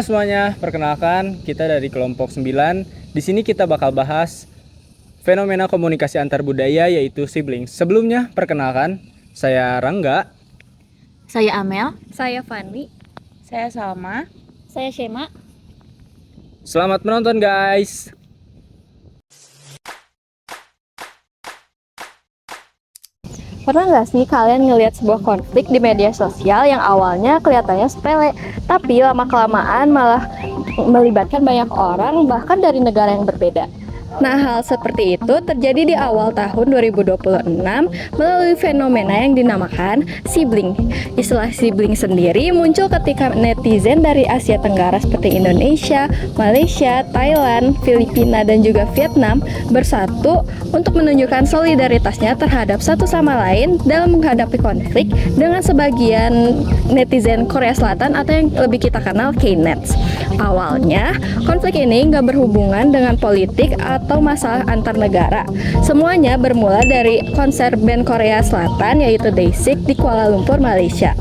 semuanya, perkenalkan kita dari kelompok 9. Di sini kita bakal bahas fenomena komunikasi antar budaya yaitu siblings. Sebelumnya, perkenalkan, saya Rangga. Saya Amel. Saya Fani. Saya Salma. Saya Shema. Selamat menonton guys. Pernah nggak sih kalian ngelihat sebuah konflik di media sosial yang awalnya kelihatannya sepele, tapi lama-kelamaan malah melibatkan banyak orang bahkan dari negara yang berbeda? Nah, hal seperti itu terjadi di awal tahun 2026 melalui fenomena yang dinamakan sibling. Istilah sibling sendiri muncul ketika netizen dari Asia Tenggara seperti Indonesia, Malaysia, Thailand, Filipina, dan juga Vietnam bersatu untuk menunjukkan solidaritasnya terhadap satu sama lain dalam menghadapi konflik dengan sebagian netizen Korea Selatan atau yang lebih kita kenal K-Nets. Awalnya, konflik ini nggak berhubungan dengan politik atau masalah antar negara. Semuanya bermula dari konser band Korea Selatan yaitu Day6 di Kuala Lumpur, Malaysia.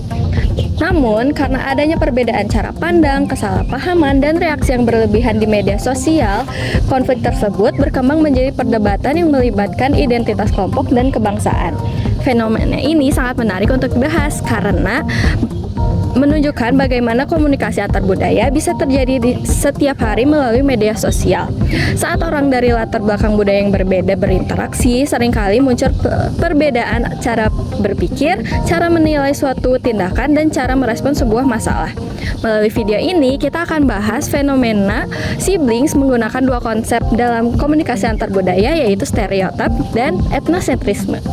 Namun, karena adanya perbedaan cara pandang, kesalahpahaman, dan reaksi yang berlebihan di media sosial, konflik tersebut berkembang menjadi perdebatan yang melibatkan identitas kelompok dan kebangsaan. Fenomena ini sangat menarik untuk dibahas karena menunjukkan bagaimana komunikasi antar budaya bisa terjadi di setiap hari melalui media sosial. Saat orang dari latar belakang budaya yang berbeda berinteraksi, seringkali muncul perbedaan cara berpikir, cara menilai suatu tindakan, dan cara merespon sebuah masalah. Melalui video ini, kita akan bahas fenomena siblings menggunakan dua konsep dalam komunikasi antar budaya, yaitu stereotip dan etnosentrisme.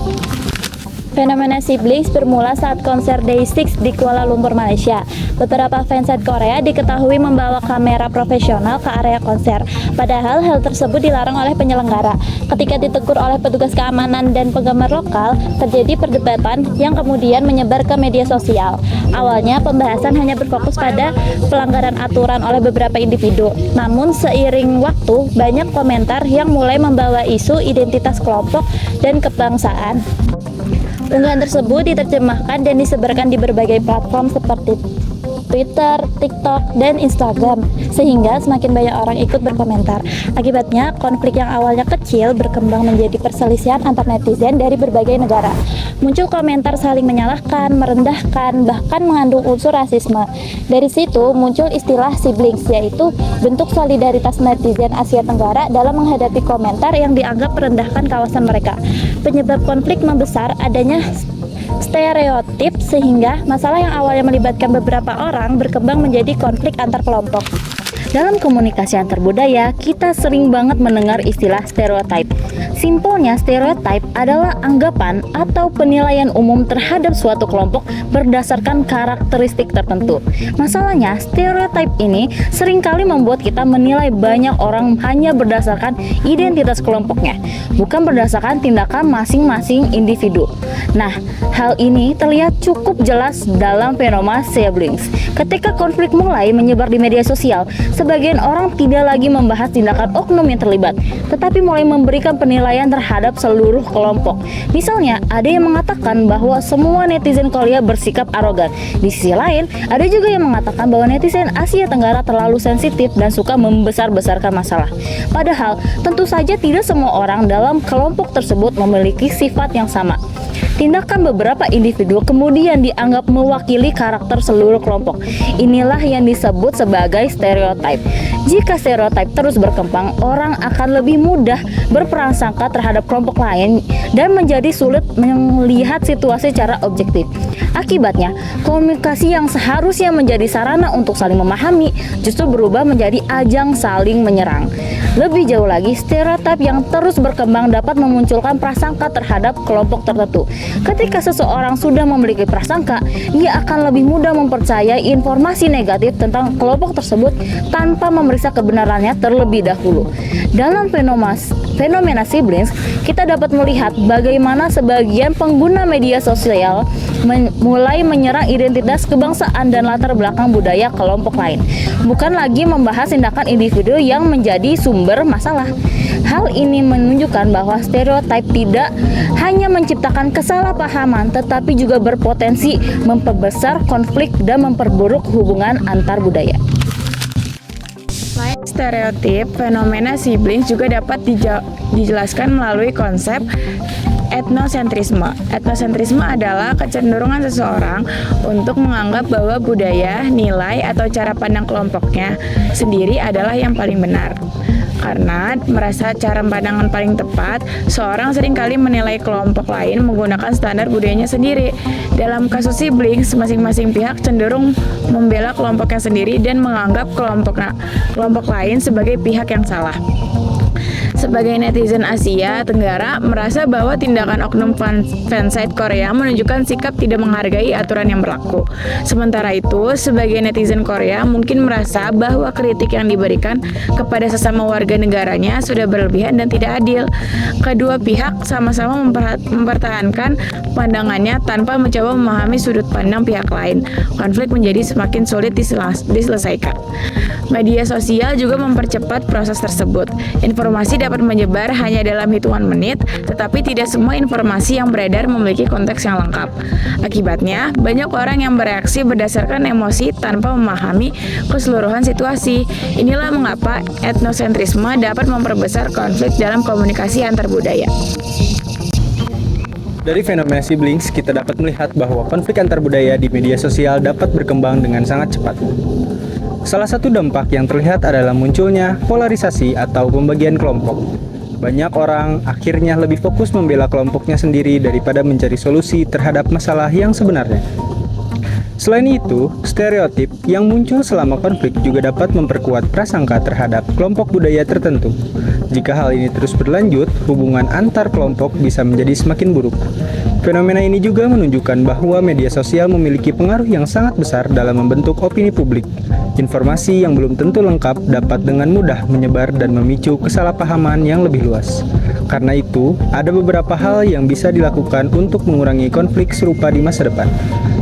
Fenomena siblings bermula saat konser Day6 di Kuala Lumpur, Malaysia. Beberapa fansite Korea diketahui membawa kamera profesional ke area konser. Padahal hal tersebut dilarang oleh penyelenggara. Ketika ditegur oleh petugas keamanan dan penggemar lokal, terjadi perdebatan yang kemudian menyebar ke media sosial. Awalnya pembahasan hanya berfokus pada pelanggaran aturan oleh beberapa individu. Namun seiring waktu, banyak komentar yang mulai membawa isu identitas kelompok dan kebangsaan. Unggahan tersebut diterjemahkan dan disebarkan di berbagai platform seperti Twitter, TikTok, dan Instagram, sehingga semakin banyak orang ikut berkomentar. Akibatnya, konflik yang awalnya kecil berkembang menjadi perselisihan antar netizen dari berbagai negara. Muncul komentar saling menyalahkan, merendahkan, bahkan mengandung unsur rasisme. Dari situ muncul istilah siblings, yaitu bentuk solidaritas netizen Asia Tenggara dalam menghadapi komentar yang dianggap merendahkan kawasan mereka. Penyebab konflik membesar adanya stereotip sehingga masalah yang awalnya melibatkan beberapa orang berkembang menjadi konflik antar kelompok. Dalam komunikasi antar budaya, kita sering banget mendengar istilah stereotip. Simpelnya, stereotip adalah anggapan atau penilaian umum terhadap suatu kelompok berdasarkan karakteristik tertentu. Masalahnya, stereotip ini seringkali membuat kita menilai banyak orang hanya berdasarkan identitas kelompoknya, bukan berdasarkan tindakan masing-masing individu. Nah, hal ini terlihat cukup jelas dalam fenomena siblings. Ketika konflik mulai menyebar di media sosial, sebagian orang tidak lagi membahas tindakan oknum yang terlibat, tetapi mulai memberikan penilaian terhadap seluruh kelompok. Misalnya, ada yang mengatakan bahwa semua netizen Korea bersikap arogan. Di sisi lain, ada juga yang mengatakan bahwa netizen Asia Tenggara terlalu sensitif dan suka membesar-besarkan masalah. Padahal, tentu saja tidak semua orang dalam kelompok tersebut memiliki sifat yang sama. Tindakan beberapa individu kemudian dianggap mewakili karakter seluruh kelompok. Inilah yang disebut sebagai stereotip. Jika stereotip terus berkembang, orang akan lebih mudah berprasangka terhadap kelompok lain dan menjadi sulit melihat situasi secara objektif. Akibatnya, komunikasi yang seharusnya menjadi sarana untuk saling memahami justru berubah menjadi ajang saling menyerang. Lebih jauh lagi, stereotip yang terus berkembang dapat memunculkan prasangka terhadap kelompok tertentu. Ketika seseorang sudah memiliki prasangka, ia akan lebih mudah mempercayai informasi negatif tentang kelompok tersebut tanpa memeriksa kebenarannya terlebih dahulu. Dalam fenomena siblings, kita dapat melihat bagaimana sebagian pengguna media sosial mulai menyerang identitas kebangsaan dan latar belakang budaya kelompok lain, bukan lagi membahas tindakan individu yang menjadi sumber masalah. Hal ini menunjukkan bahwa stereotip tidak hanya menciptakan kesalahpahaman, tetapi juga berpotensi memperbesar konflik dan memperburuk hubungan antar budaya. Stereotip fenomena siblings juga dapat dijelaskan melalui konsep etnosentrisme. Etnosentrisme adalah kecenderungan seseorang untuk menganggap bahwa budaya, nilai, atau cara pandang kelompoknya sendiri adalah yang paling benar. Karena merasa cara pandangan paling tepat, seorang seringkali menilai kelompok lain menggunakan standar budayanya sendiri. Dalam kasus siblings, masing-masing pihak cenderung membela kelompoknya sendiri dan menganggap kelompok lain sebagai pihak yang salah. Sebagai netizen Asia Tenggara, merasa bahwa tindakan oknum fansite Korea menunjukkan sikap tidak menghargai aturan yang berlaku. Sementara itu, sebagai netizen Korea mungkin merasa bahwa kritik yang diberikan kepada sesama warga negaranya sudah berlebihan dan tidak adil. Kedua pihak sama-sama mempertahankan pandangannya tanpa mencoba memahami sudut pandang pihak lain. Konflik menjadi semakin sulit diselesaikan. Media sosial juga mempercepat proses tersebut. Informasi dapat menyebar hanya dalam hitungan menit, tetapi tidak semua informasi yang beredar memiliki konteks yang lengkap. Akibatnya, banyak orang yang bereaksi berdasarkan emosi tanpa memahami keseluruhan situasi. Inilah mengapa etnosentrisme dapat memperbesar konflik dalam komunikasi antar budaya. Dari fenomena siblings, kita dapat melihat bahwa konflik antar budaya di media sosial dapat berkembang dengan sangat cepat. Salah satu dampak yang terlihat adalah munculnya polarisasi atau pembagian kelompok. Banyak orang akhirnya lebih fokus membela kelompoknya sendiri daripada mencari solusi terhadap masalah yang sebenarnya. Selain itu, stereotip yang muncul selama konflik juga dapat memperkuat prasangka terhadap kelompok budaya tertentu. Jika hal ini terus berlanjut, hubungan antar kelompok bisa menjadi semakin buruk. Fenomena ini juga menunjukkan bahwa media sosial memiliki pengaruh yang sangat besar dalam membentuk opini publik. Informasi yang belum tentu lengkap dapat dengan mudah menyebar dan memicu kesalahpahaman yang lebih luas. Karena itu, ada beberapa hal yang bisa dilakukan untuk mengurangi konflik serupa di masa depan.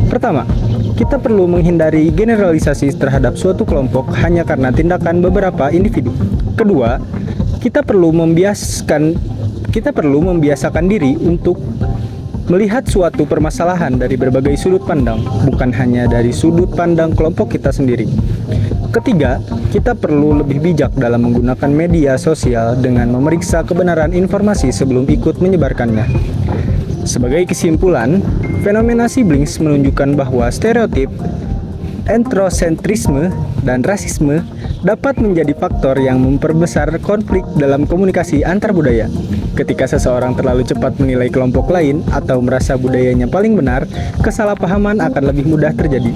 Pertama, kita perlu menghindari generalisasi terhadap suatu kelompok hanya karena tindakan beberapa individu. Kedua, kita perlu membiasakan diri untuk melihat suatu permasalahan dari berbagai sudut pandang, bukan hanya dari sudut pandang kelompok kita sendiri. Ketiga, kita perlu lebih bijak dalam menggunakan media sosial dengan memeriksa kebenaran informasi sebelum ikut menyebarkannya. Sebagai kesimpulan, fenomena siblings menunjukkan bahwa stereotip, etnosentrisme, dan rasisme dapat menjadi faktor yang memperbesar konflik dalam komunikasi antar budaya. Ketika seseorang terlalu cepat menilai kelompok lain atau merasa budayanya paling benar, kesalahpahaman akan lebih mudah terjadi.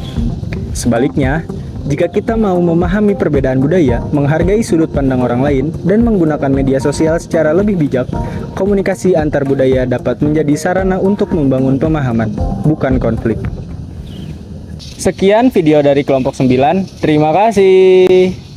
Sebaliknya, jika kita mau memahami perbedaan budaya, menghargai sudut pandang orang lain, dan menggunakan media sosial secara lebih bijak, komunikasi antar budaya dapat menjadi sarana untuk membangun pemahaman, bukan konflik. Sekian video dari kelompok 9. Terima kasih.